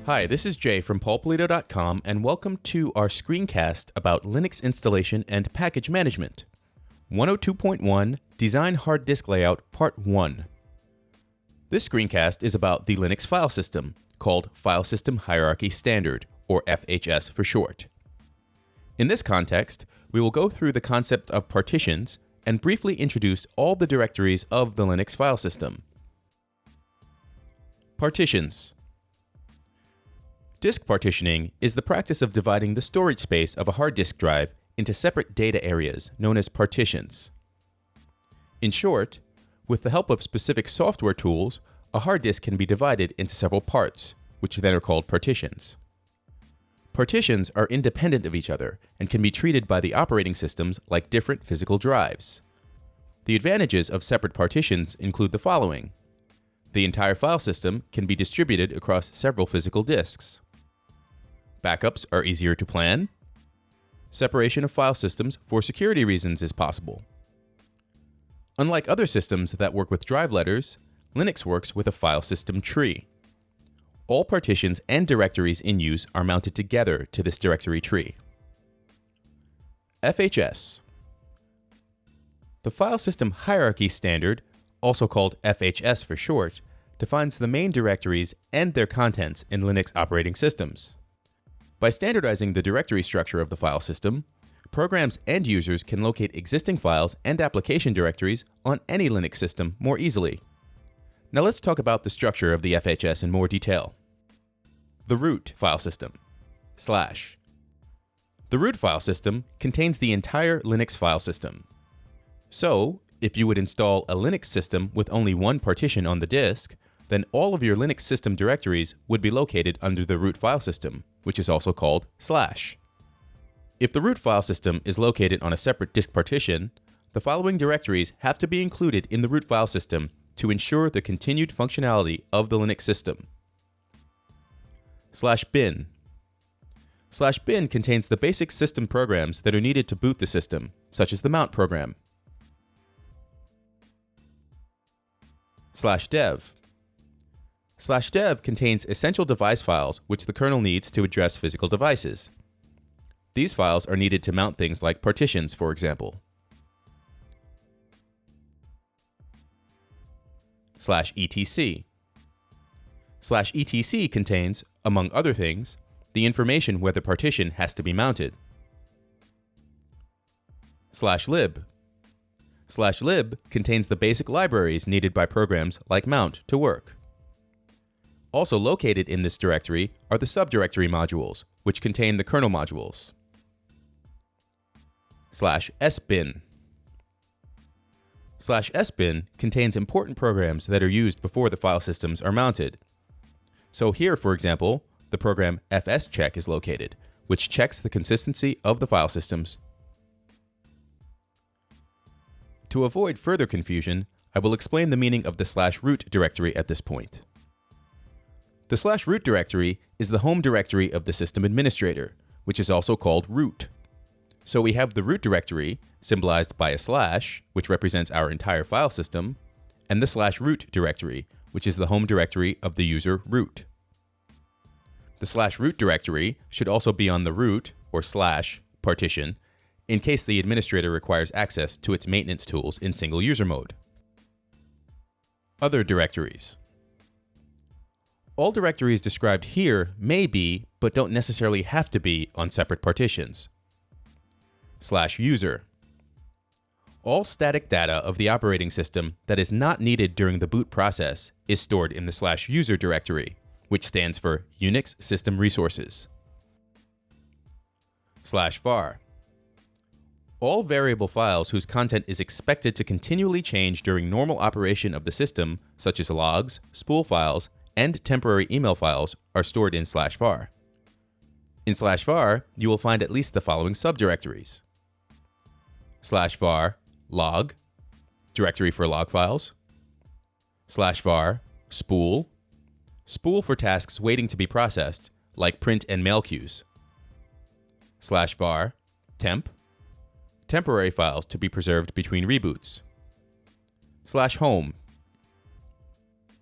Hi, this is Jay from paulpolito.com, and welcome to our screencast about Linux installation and package management. 102.1 Design Hard Disk Layout Part 1. This screencast is about the Linux file system, called File System Hierarchy Standard, or FHS for short. In this context, we will go through the concept of partitions and briefly introduce all the directories of the Linux file system. Partitions. Disk partitioning is the practice of dividing the storage space of a hard disk drive into separate data areas known as partitions. In short, with the help of specific software tools, a hard disk can be divided into several parts, which then are called partitions. Partitions are independent of each other and can be treated by the operating systems like different physical drives. The advantages of separate partitions include the following. The entire file system can be distributed across several physical disks. Backups are easier to plan. Separation of file systems for security reasons is possible. Unlike other systems that work with drive letters, Linux works with a file system tree. All partitions and directories in use are mounted together to this directory tree. FHS. The File System Hierarchy Standard, also called FHS for short, defines the main directories and their contents in Linux operating systems. By standardizing the directory structure of the file system, programs and users can locate existing files and application directories on any Linux system more easily. Now let's talk about the structure of the FHS in more detail. The root file system. /. The root file system contains the entire Linux file system. So, if you would install a Linux system with only one partition on the disk, then all of your Linux system directories would be located under the root file system, which is also called /. If the root file system is located on a separate disk partition, the following directories have to be included in the root file system to ensure the continued functionality of the Linux system. /bin. /bin contains the basic system programs that are needed to boot the system, such as the mount program. /dev. /dev contains essential device files which the kernel needs to address physical devices. These files are needed to mount things like partitions, for example. /etc. /etc contains, among other things, the information where the partition has to be mounted. /lib. /lib contains the basic libraries needed by programs like mount to work. Also located in this directory are the subdirectory modules, which contain the kernel modules. /sbin. /sbin contains important programs that are used before the file systems are mounted. So here, for example, the program fscheck is located, which checks the consistency of the file systems. To avoid further confusion, I will explain the meaning of the /root directory at this point. The /root directory is the home directory of the system administrator, which is also called root. So we have the root directory, symbolized by a /, which represents our entire file system, and the /root directory, which is the home directory of the user root. The /root directory should also be on the root, or / partition, in case the administrator requires access to its maintenance tools in single user mode. Other directories. All directories described here may be, but don't necessarily have to be, on separate partitions. /user. All static data of the operating system that is not needed during the boot process is stored in the /user directory, which stands for Unix System Resources. /var. All variable files whose content is expected to continually change during normal operation of the system, such as logs, spool files, and temporary email files, are stored in /var. In /var, you will find at least the following subdirectories. /var log, directory for log files. /var spool, spool for tasks waiting to be processed, like print and mail queues. /var temp, temporary files to be preserved between reboots. /home,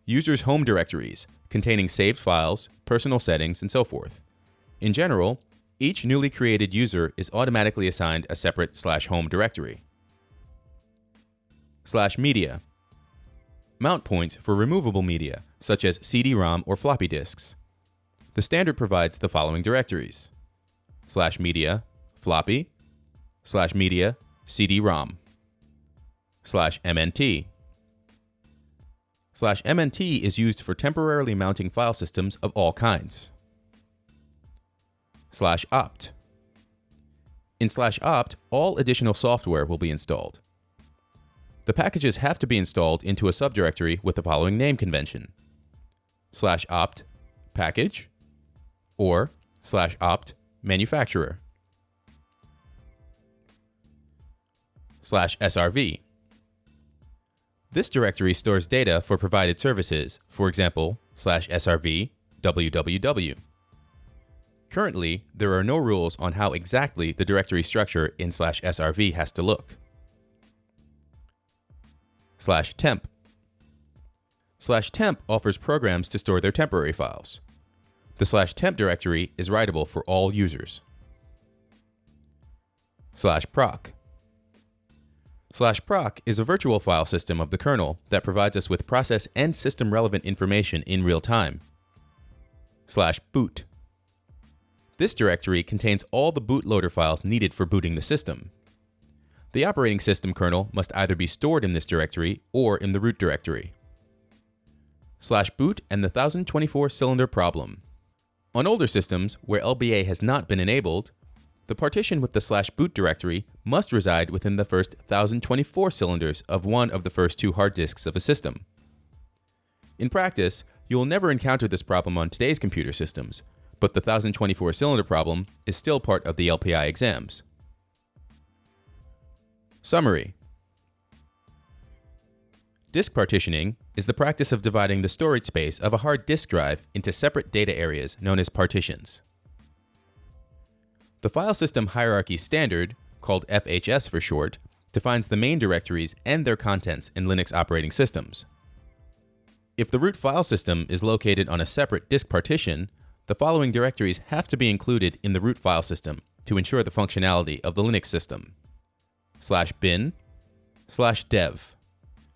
users' home directories, containing saved files, personal settings, and so forth. In general, each newly created user is automatically assigned a separate /home directory. /media. Mount points for removable media, such as CD-ROM or floppy disks. The standard provides the following directories: /media, floppy, /media, CD-ROM, /mnt. /mnt is used for temporarily mounting file systems of all kinds. /opt. In /opt, all additional software will be installed. The packages have to be installed into a subdirectory with the following name convention: /opt package or /opt manufacturer. /srv. This directory stores data for provided services, for example, /srv www. Currently, there are no rules on how exactly the directory structure in /srv has to look. /temp. /temp offers programs to store their temporary files. The /temp directory is writable for all users. /proc. /proc is a virtual file system of the kernel that provides us with process and system-relevant information in real time. /boot. This directory contains all the bootloader files needed for booting the system. The operating system kernel must either be stored in this directory or in the root directory. /boot and the 1024-cylinder problem. On older systems, where LBA has not been enabled, the partition with the /boot directory must reside within the first 1024 cylinders of one of the first two hard disks of a system. In practice, you will never encounter this problem on today's computer systems, but the 1024-cylinder problem is still part of the LPI exams. Summary. Disk partitioning is the practice of dividing the storage space of a hard disk drive into separate data areas known as partitions. The file system hierarchy standard, called FHS for short, defines the main directories and their contents in Linux operating systems. If the root file system is located on a separate disk partition, the following directories have to be included in the root file system to ensure the functionality of the Linux system: /bin, /dev,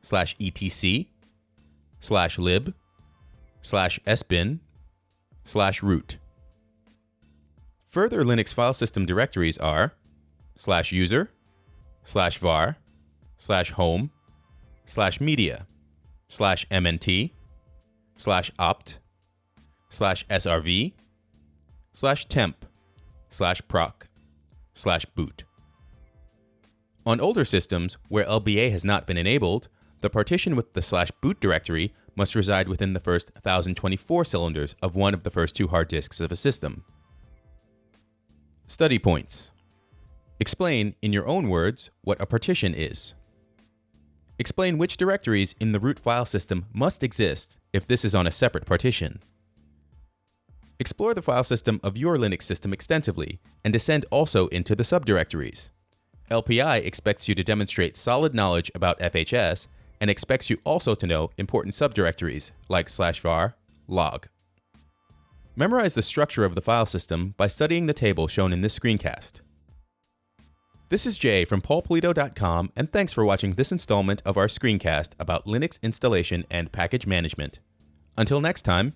/etc, /lib, /sbin, /root. Further Linux file system directories are /user, /var, /home, /media, /mnt, /opt, /srv, /temp, /proc, /boot. On older systems, where LBA has not been enabled, the partition with the /boot directory must reside within the first 1024 cylinders of one of the first two hard disks of a system. Study points. Explain, in your own words, what a partition is. Explain which directories in the root file system must exist if this is on a separate partition. Explore the file system of your Linux system extensively and descend also into the subdirectories. LPI expects you to demonstrate solid knowledge about FHS and expects you also to know important subdirectories like /var, log. Memorize the structure of the file system by studying the table shown in this screencast. This is Jay from paulpolito.com, and thanks for watching this installment of our screencast about Linux installation and package management. Until next time,